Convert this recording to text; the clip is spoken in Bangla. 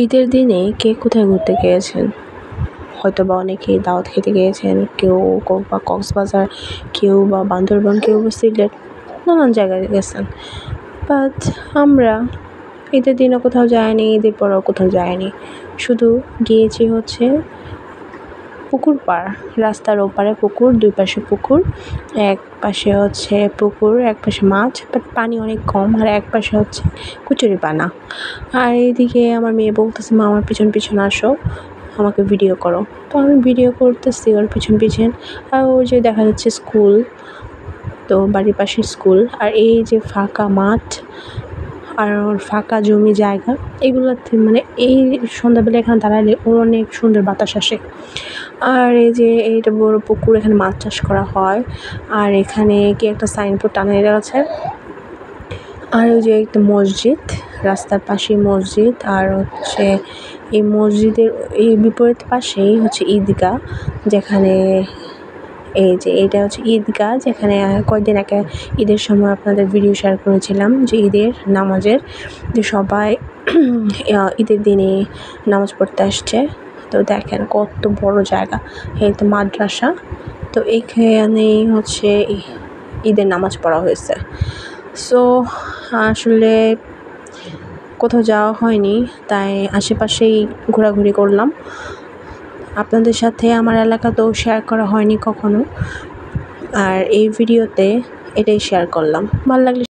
ঈদের দিনে কে কোথায় ঘুরতে গিয়েছেন? হয়তোবা অনেকেই দাওয়াত খেতে গিয়েছেন, কেউ বা কক্সবাজার, কেউ বা বান্দরবান, কেউ বা সিলেট, নানান জায়গায় গেছেন। বাট আমরা ঈদের দিনও কোথাও যাইনি, ঈদের পরেও কোথাও যাইনি। শুধু গিয়েছি হচ্ছে পুকুর পাড়, রাস্তার ওপারে পুকুর, দুই পাশে পুকুর, এক পাশে হচ্ছে পুকুর, এক পাশে মাছ, বাট পানি অনেক কম, আর এক পাশে হচ্ছে কচুরিপানা। আর এইদিকে আমার মেয়ে বলতেছে, মা আমার পিছন পিছন আসো, আমাকে ভিডিও করো। তো আমি ভিডিও করতেছি ওর পিছন পিছন। আর ওই যে দেখা যাচ্ছে স্কুল, তো বাড়ির পাশে স্কুল, আর এই যে ফাঁকা মাঠ আর ওর ফাঁকা জমি জায়গা, এগুলোতে মানে এই সন্ধ্যাবেলা এখানে দাঁড়ালে ওর অনেক সুন্দর বাতাস আসে। আর এই যে এইটা বড় পুকুর, এখানে মাছ চাষ করা হয়। আর এখানে কি একটা সাইনবোর্ড টানানো আছে। আর ওই যে একটা মসজিদ, রাস্তার পাশে মসজিদ, আর হচ্ছে এই মসজিদের এই বিপরীত পাশেই হচ্ছে ঈদগাহ, যেখানে এই যে এটা হচ্ছে ঈদগাহ, যেখানে কয়েকদিন আগে ঈদের সময় আপনাদের ভিডিও শেয়ার করেছিলাম যে ঈদের নামাজের, যে সবাই ঈদের দিনে নামাজ পড়তে আসছে। তো দেখেন কত বড় জায়গা, এই তো মাদ্রাসা, তো এইখানেই হচ্ছে ঈদের নামাজ পড়া হয়েছে। সো আসলে কোথাও যাওয়া হয়নি, তাই আশেপাশেই ঘোরাঘুরি করলাম। আপনাদের সাথে আমার এলাকাতেও শেয়ার করা হয়নি কখনো, আর এই ভিডিওতে এটাই শেয়ার করলাম। ভালো লাগলে